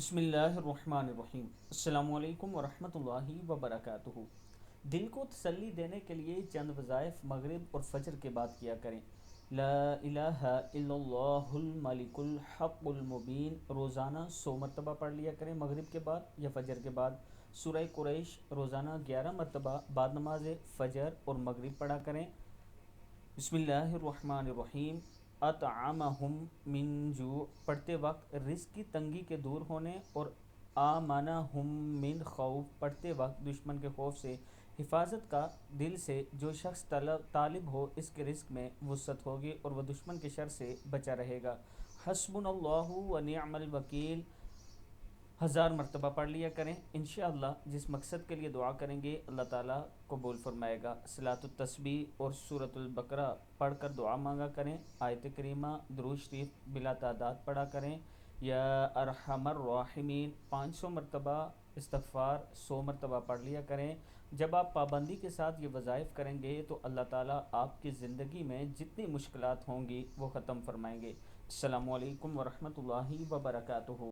بسم اللہ الرحمن الرحیم۔ السلام علیکم ورحمۃ اللہ وبرکاتہ۔ دل کو تسلی دینے کے لیے چند وظائف مغرب اور فجر کے بعد کیا کریں۔ لا الہ الا اللہ الملک الحق المبین روزانہ 100 مرتبہ پڑھ لیا کریں مغرب کے بعد یا فجر کے بعد۔ سورہ قریش روزانہ 11 مرتبہ بعد نماز فجر اور مغرب پڑھا کریں۔ بسم اللہ الرحمن الرحیم۔ اطعمہم من جوع پڑھتے وقت رزق کی تنگی کے دور ہونے، اور آمنہم من خوف پڑھتے وقت دشمن کے خوف سے حفاظت کا۔ دل سے جو شخص طالب ہو اس کے رزق میں وسعت ہوگی اور وہ دشمن کے شر سے بچا رہے گا۔ حسبنا اللہ و نعم الوکیل 1000 مرتبہ پڑھ لیا کریں۔ انشاءاللہ جس مقصد کے لیے دعا کریں گے اللہ تعالیٰ قبول فرمائے گا۔ صلاۃ التسبیح اور سورۃ البقرہ پڑھ کر دعا مانگا کریں۔ آیت کریمہ درود شریف بلا تعداد پڑھا کریں۔ یا ارحم الراحمین 500 مرتبہ استغفار 100 مرتبہ پڑھ لیا کریں۔ جب آپ پابندی کے ساتھ یہ وظائف کریں گے تو اللہ تعالیٰ آپ کی زندگی میں جتنی مشکلات ہوں گی وہ ختم فرمائیں گے۔ السلام علیکم ورحمۃ اللہ وبرکاتہ۔